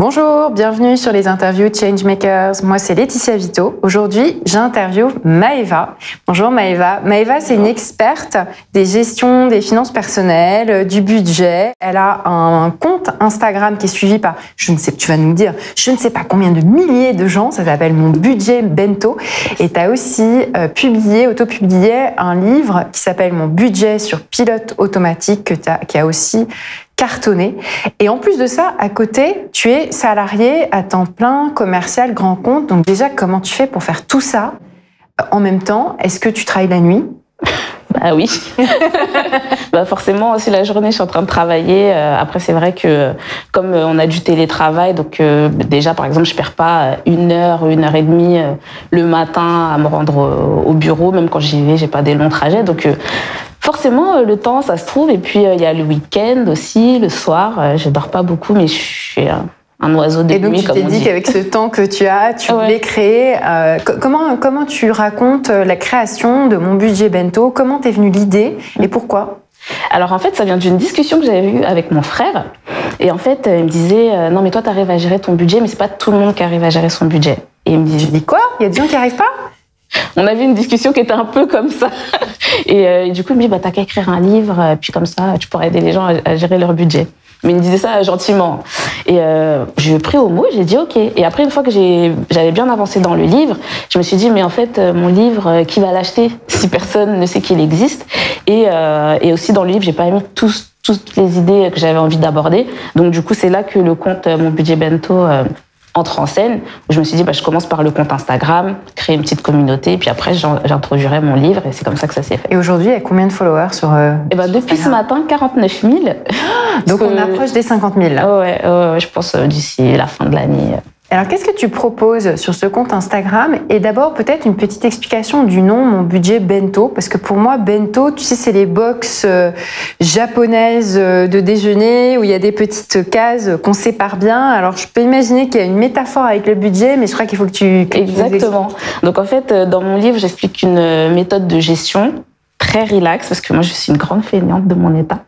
Bonjour, bienvenue sur les interviews Changemakers. Moi, c'est Laetitia Vito. Aujourd'hui, j'interviewe Maëva. Bonjour Maëva. Maëva, c'est une experte des gestions des finances personnelles, du budget. Elle a un compte Instagram qui est suivi par, je ne sais pas combien de milliers de gens. Ça s'appelle Mon Budget Bento. Et tu as aussi autopublié un livre qui s'appelle Mon budget sur pilote automatique qui a aussi cartonné. Et en plus de ça, à côté, tu es salarié à temps plein, commercial, grand compte. Donc déjà, comment tu fais pour faire tout ça en même temps? Est-ce que tu travailles la nuit? Ah oui. Forcément, aussi la journée, je suis en train de travailler. Après, c'est vrai que comme on a du télétravail, donc déjà, par exemple, je perds pas 1 heure, 1 heure et demie le matin à me rendre au bureau. Même quand j'y vais, j'ai pas des longs trajets. Donc forcément, le temps, ça se trouve. Et puis, il y a le week-end aussi, le soir. Je dors pas beaucoup, mais je suis un oiseau de nuit. Et donc, tu t'es dit qu'avec ce temps que tu as, tu voulais créer. Comment tu racontes la création de Mon Budget Bento? Comment t'es venue l'idée et pourquoi? Alors, en fait, ça vient d'une discussion que j'avais eue avec mon frère. Et en fait, il me disait non, mais toi, tu arrives à gérer ton budget, mais c'est pas tout le monde qui arrive à gérer son budget. Et il me disait, tu dis quoi? Il y a des gens qui arrivent pas? On avait une discussion qui était un peu comme ça. Et du coup, il me dit, t'as qu'à écrire un livre, puis comme ça, tu pourras aider les gens à gérer leur budget. Mais il me disait ça gentiment. Et je lui ai pris au mot, j'ai dit OK. Et après, une fois que j'avais bien avancé dans le livre, je me suis dit, mais en fait, mon livre, qui va l'acheter si personne ne sait qu'il existe? Et aussi, dans le livre, j'ai pas mis toutes les idées que j'avais envie d'aborder. Donc, du coup, c'est là que le compte Mon Budget Bento entre en scène, où je me suis dit, je commence par le compte Instagram, créer une petite communauté, puis après, j'introduirai mon livre, et c'est comme ça que ça s'est fait. Et aujourd'hui, il y a combien de followers sur depuis ce matin, 49 000. Donc, on approche des 50 000, là. Ouais, je pense d'ici la fin de l'année. Alors, qu'est-ce que tu proposes sur ce compte Instagram? Et d'abord, peut-être une petite explication du nom Mon Budget Bento, parce que pour moi, Bento, tu sais, c'est les box japonaises de déjeuner où il y a des petites cases qu'on sépare bien. Alors, je peux imaginer qu'il y a une métaphore avec le budget, mais je crois qu'il faut que tu... Exactement. Donc, en fait, dans mon livre, j'explique une méthode de gestion très relax, parce que moi, je suis une grande feignante de mon état.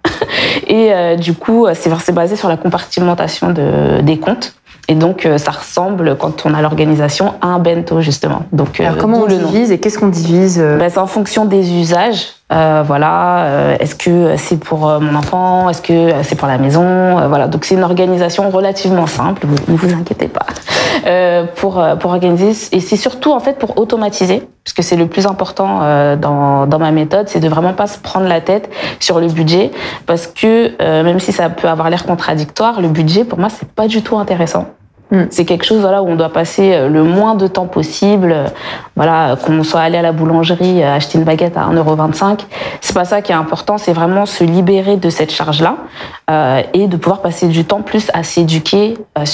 Et du coup, c'est basé sur la compartimentation des comptes. Et donc, ça ressemble, quand on a l'organisation, à un bento, justement. Donc, alors, comment on divise et qu'est-ce qu'on divise? C'est en fonction des usages. Est-ce que c'est pour mon enfant? Est-ce que c'est pour la maison? Voilà. Donc, c'est une organisation relativement simple. Ne vous inquiétez pas. Pour organiser. Et c'est surtout, en fait, pour automatiser. Parce que c'est le plus important dans ma méthode, c'est de vraiment pas se prendre la tête sur le budget. Parce que, même si ça peut avoir l'air contradictoire, le budget, pour moi, c'est pas du tout intéressant. C'est quelque chose où on doit passer le moins de temps possible. Qu'on soit allé à la boulangerie acheter une baguette à 1,25 €, c'est pas ça qui est important. C'est vraiment se libérer de cette charge-là et de pouvoir passer du temps plus à s'éduquer à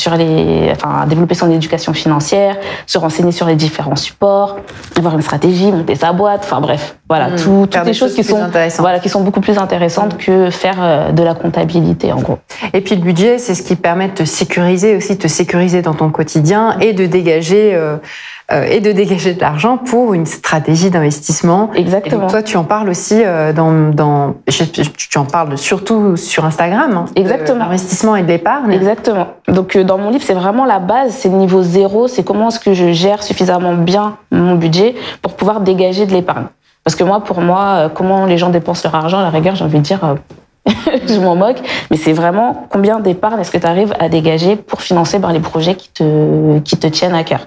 développer son éducation financière, se renseigner sur les différents supports, avoir une stratégie, monter sa boîte. Enfin bref, toutes les choses qui sont beaucoup plus intéressantes que faire de la comptabilité en gros. Et puis le budget, c'est ce qui permet de te sécuriser dans ton quotidien et de dégager de l'argent pour une stratégie d'investissement. Exactement. Et donc toi, tu en parles aussi tu en parles surtout sur Instagram. Exactement. L'investissement et de l'épargne. Exactement. Donc dans mon livre, c'est vraiment la base, c'est le niveau 0, c'est comment est-ce que je gère suffisamment bien mon budget pour pouvoir dégager de l'épargne. Parce que pour moi, comment les gens dépensent leur argent, à la rigueur, j'ai envie de dire... je m'en moque, mais c'est vraiment combien d'épargne est-ce que tu arrives à dégager pour financer les projets qui te tiennent à cœur.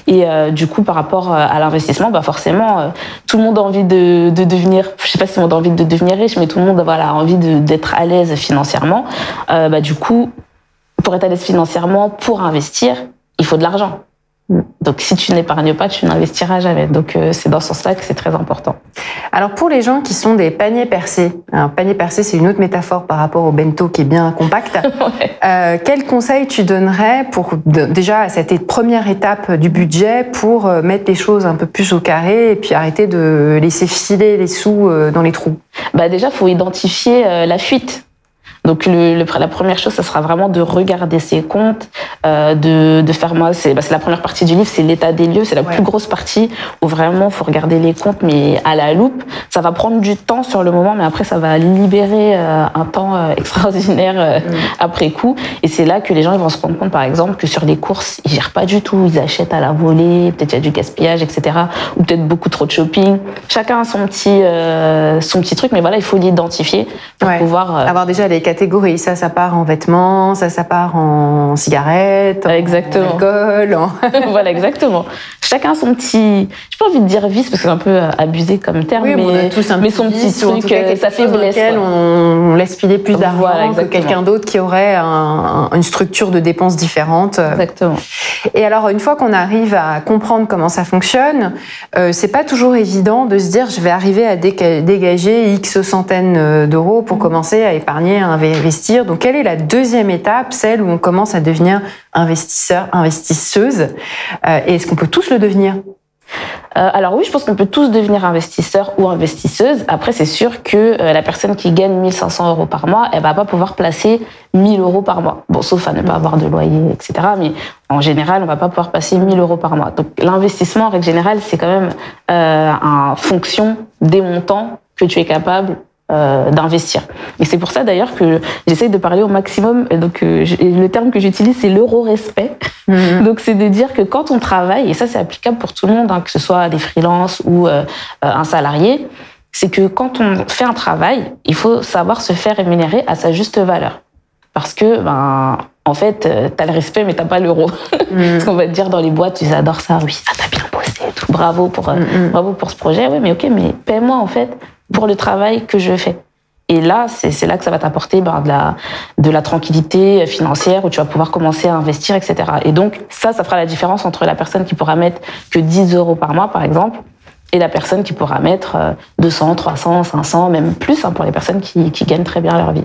Et du coup, par rapport à l'investissement, forcément, tout le monde a envie de devenir, je sais pas si tout le monde a envie de devenir riche, mais tout le monde a envie d'être à l'aise financièrement. Du coup, pour être à l'aise financièrement, pour investir, il faut de l'argent. Donc, si tu n'épargnes pas, tu n'investiras jamais. Donc, c'est dans ce sens-là que c'est très important. Alors, pour les gens qui sont des paniers percés, un panier percé, c'est une autre métaphore par rapport au bento qui est bien compact. Ouais. Quel conseil tu donnerais déjà à cette première étape du budget pour mettre les choses un peu plus au carré et puis arrêter de laisser filer les sous dans les trous? Déjà, il faut identifier la fuite. Donc la première chose, ça sera vraiment de regarder ses comptes, de faire, moi, c'est la première partie du livre, c'est l'état des lieux, c'est la plus grosse partie où vraiment il faut regarder les comptes, mais à la loupe. Ça va prendre du temps sur le moment, mais après ça va libérer un temps extraordinaire après coup. Et c'est là que les gens ils vont se rendre compte, par exemple, que sur les courses, ils gèrent pas du tout, ils achètent à la volée, peut-être il y a du gaspillage, etc. Ou peut-être beaucoup trop de shopping. Chacun a son petit truc, mais voilà, il faut l'identifier pour pouvoir avoir déjà les catégories. Ça part en vêtements, ça part en cigarettes, exactement. En alcool. Voilà, exactement. Chacun son petit, j'ai pas envie de dire vice parce que c'est un peu abusé comme terme, oui, mais son petit truc, ça faiblesse. On laisse filer plus d'argent que quelqu'un d'autre qui aurait une structure de dépenses différente. Exactement. Et alors, une fois qu'on arrive à comprendre comment ça fonctionne, c'est pas toujours évident de se dire je vais arriver à dégager X centaines d'euros pour commencer à épargner, à investir. Donc, quelle est la deuxième étape, celle où on commence à devenir investisseur, investisseuse? Et est-ce qu'on peut tous le devenir? Alors oui, je pense qu'on peut tous devenir investisseur ou investisseuse. Après, c'est sûr que la personne qui gagne 1 500 euros par mois, elle va pas pouvoir placer 1 000 euros par mois. Bon, sauf à ne pas avoir de loyer, etc. Mais en général, on va pas pouvoir passer 1 000 euros par mois. Donc l'investissement, en règle générale, c'est quand même en fonction des montants que tu es capable d'investir. Et c'est pour ça d'ailleurs que j'essaye de parler au maximum. Donc le terme que j'utilise, c'est l'euro-respect. Donc c'est de dire que quand on travaille, et ça c'est applicable pour tout le monde, hein, que ce soit des freelances ou un salarié, c'est que quand on fait un travail, il faut savoir se faire rémunérer à sa juste valeur. Parce que, en fait, t'as le respect, mais t'as pas l'euro. Parce qu'on va te dire dans les boîtes, ils adorent ça, oui, ça t'a bien bossé, tout. Bravo pour ce projet. Oui, mais ok, mais paie-moi, en fait, pour le travail que je fais. Et là, c'est là que ça va t'apporter de la tranquillité financière où tu vas pouvoir commencer à investir, etc. Et donc, ça fera la différence entre la personne qui pourra mettre que 10 euros par mois, par exemple, et la personne qui pourra mettre 200, 300, 500, même plus, hein, pour les personnes qui gagnent très bien leur vie.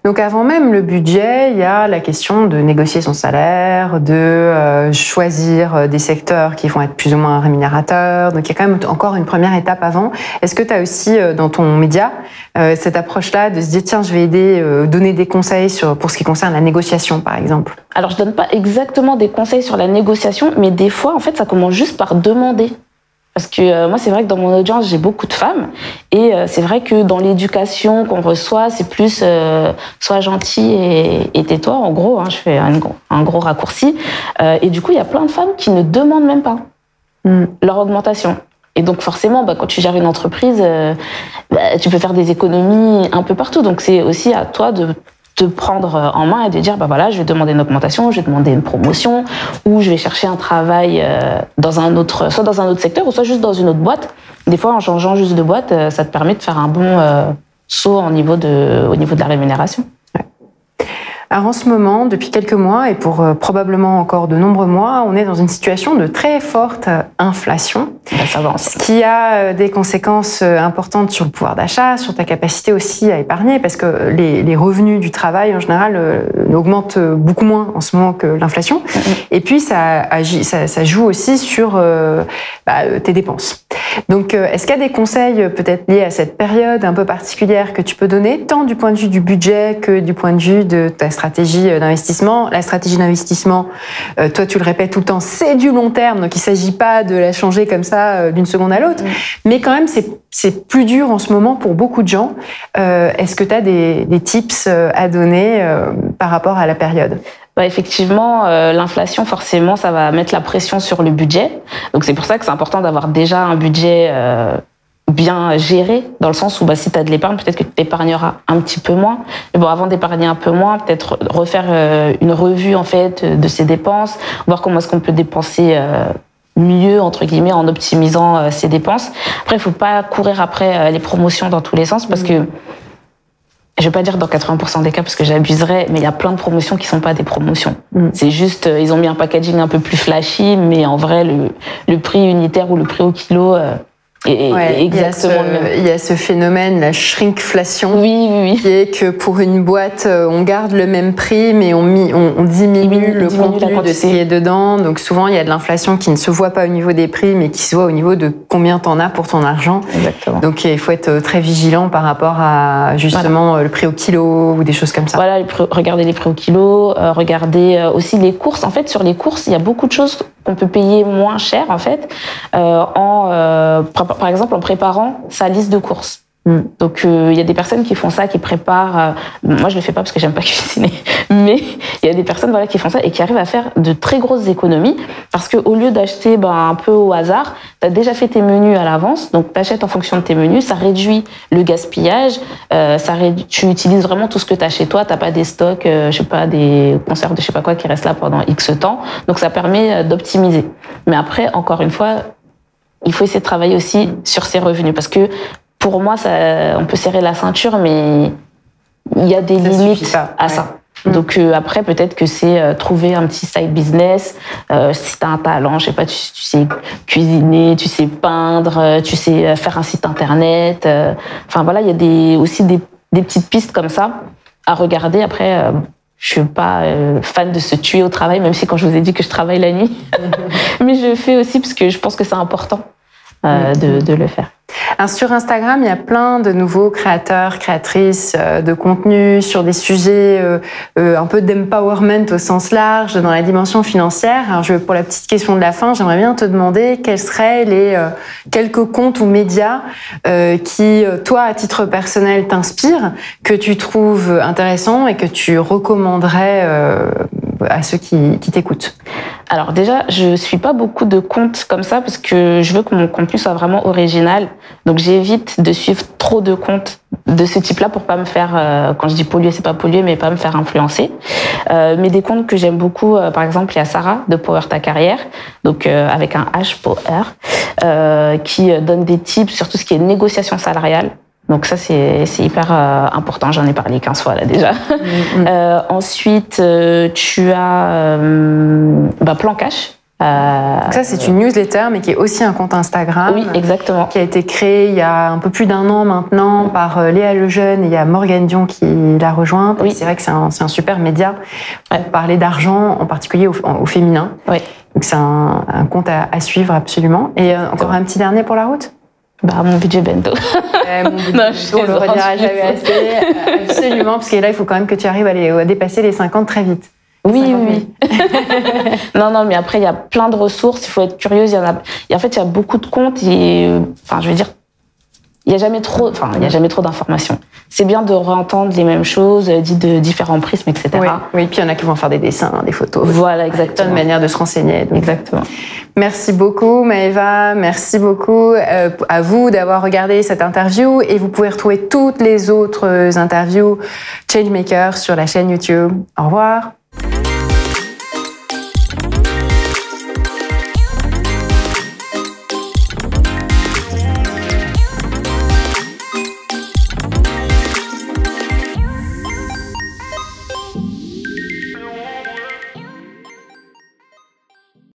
Donc avant même le budget, il y a la question de négocier son salaire, de choisir des secteurs qui vont être plus ou moins rémunérateurs. Donc il y a quand même encore une première étape avant. Est-ce que tu as aussi dans ton média cette approche-là de se dire tiens, je vais donner des conseils pour ce qui concerne la négociation par exemple? Alors je donne pas exactement des conseils sur la négociation, mais des fois en fait ça commence juste par demander. Parce que moi, c'est vrai que dans mon audience, j'ai beaucoup de femmes. Et c'est vrai que dans l'éducation qu'on reçoit, c'est plus sois gentil et tais-toi. En gros, hein, je fais un gros raccourci. Et du coup, il y a plein de femmes qui ne demandent même pas leur augmentation. Et donc forcément, quand tu gères une entreprise, tu peux faire des économies un peu partout. Donc c'est aussi à toi de te prendre en main et de dire voilà, je vais demander une augmentation, je vais demander une promotion, ou je vais chercher un travail soit dans un autre secteur, ou soit juste dans une autre boîte. Des fois, en changeant juste de boîte, ça te permet de faire un bon saut au niveau de la rémunération. Alors en ce moment, depuis quelques mois et pour probablement encore de nombreux mois, on est dans une situation de très forte inflation, ce qui a des conséquences importantes sur le pouvoir d'achat, sur ta capacité aussi à épargner, parce que les revenus du travail en général augmentent beaucoup moins en ce moment que l'inflation. Et puis ça joue aussi sur tes dépenses. Donc est-ce qu'il y a des conseils peut-être liés à cette période un peu particulière que tu peux donner, tant du point de vue du budget que du point de vue de ta stratégie d'investissement? La stratégie d'investissement, toi tu le répètes tout le temps, c'est du long terme, donc il ne s'agit pas de la changer comme ça d'une seconde à l'autre, mais quand même c'est plus dur en ce moment pour beaucoup de gens. Est-ce que tu as des tips à donner par rapport à la période? Effectivement, l'inflation, forcément, ça va mettre la pression sur le budget. Donc c'est pour ça que c'est important d'avoir déjà un budget bien géré, dans le sens où si tu as de l'épargne, peut-être que tu épargneras un petit peu moins. Mais bon, avant d'épargner un peu moins, peut-être refaire une revue en fait de ses dépenses, voir comment est-ce qu'on peut dépenser mieux, entre guillemets, en optimisant ses dépenses. Après, il ne faut pas courir après les promotions dans tous les sens, parce que je vais pas dire dans 80% des cas parce que j'abuserais, mais il y a plein de promotions qui sont pas des promotions. C'est juste, ils ont mis un packaging un peu plus flashy, mais en vrai, le prix unitaire ou le prix au kilo, Et exactement le même. Il y a ce phénomène, la shrinkflation, oui. qui est que pour une boîte, on garde le même prix, mais on diminue le contenu de ce qui est dedans. Donc souvent, il y a de l'inflation qui ne se voit pas au niveau des prix, mais qui se voit au niveau de combien tu en as pour ton argent. Exactement. Donc il faut être très vigilant par rapport à justement le prix au kilo ou des choses comme ça. Voilà, regardez les prix au kilo, regardez aussi les courses. En fait, sur les courses, il y a beaucoup de choses qu'on peut payer moins cher, en fait, par exemple, en préparant sa liste de courses. Donc, il y a des personnes qui font ça, qui préparent... moi, je le fais pas parce que j'aime pas cuisiner. Mais il y a des personnes qui font ça et qui arrivent à faire de très grosses économies parce qu'au lieu d'acheter un peu au hasard, tu as déjà fait tes menus à l'avance. Donc, tu achètes en fonction de tes menus. Ça réduit le gaspillage. Tu utilises vraiment tout ce que tu as chez toi. Tu n'as pas des stocks, des conserves de je sais pas quoi qui restent là pendant X temps. Donc, ça permet d'optimiser. Mais après, encore une fois, il faut essayer de travailler aussi sur ses revenus parce que pour moi, on peut serrer la ceinture, mais il y a des limites à ça. Donc après, peut-être que c'est trouver un petit side business. Si tu as un talent, je sais pas, tu sais cuisiner, tu sais peindre, tu sais faire un site internet. Enfin voilà, il y a aussi des petites pistes comme ça à regarder. Après, je suis pas fan de se tuer au travail, même si quand je vous ai dit que je travaille la nuit. Mais je le fais aussi parce que je pense que c'est important de le faire. Alors, sur Instagram, il y a plein de nouveaux créateurs, créatrices de contenu sur des sujets un peu d'empowerment au sens large, dans la dimension financière. Alors, pour la petite question de la fin, j'aimerais bien te demander quels seraient les quelques comptes ou médias qui, toi, à titre personnel, t'inspirent, que tu trouves intéressants et que tu recommanderais à ceux qui t'écoutent. Alors déjà, je suis pas beaucoup de comptes comme ça parce que je veux que mon contenu soit vraiment original. Donc j'évite de suivre trop de comptes de ce type-là pour pas me faire, quand je dis polluer, c'est pas polluer, mais pas me faire influencer. Mais des comptes que j'aime beaucoup, par exemple, il y a Sarah de Power Ta Carrière, donc avec un H Power, qui donne des tips sur tout ce qui est négociation salariale. Donc ça, c'est hyper important. J'en ai parlé 15 fois là déjà. Ensuite, tu as Plan Cash. Donc ça, c'est une newsletter, mais qui est aussi un compte Instagram. Oui, exactement. Qui a été créé il y a un peu plus d'1 an maintenant par Léa Lejeune, et il y a Morgane Dion qui l'a rejointe. Oui. C'est vrai que c'est un super média pour parler d'argent, en particulier au féminin. Oui. Donc c'est un compte à suivre absolument. Et encore un petit dernier pour la route? Mon budget bento. Mon budget bento, on le redira jamais assez. Absolument, parce que là, il faut quand même que tu arrives à dépasser les 50 très vite. Oui. Non, mais après, il y a plein de ressources, il faut être curieuse. En fait, il y a beaucoup de comptes et, je veux dire, il n'y a jamais trop d'informations. C'est bien de réentendre les mêmes choses, dites de différents prismes, etc. Oui, puis il y en a qui vont faire des dessins, des photos. Voilà, exactement. Une manière de se renseigner. Donc. Exactement. Merci beaucoup, Maëva. Merci beaucoup à vous d'avoir regardé cette interview. Et vous pouvez retrouver toutes les autres interviews Changemaker sur la chaîne YouTube. Au revoir.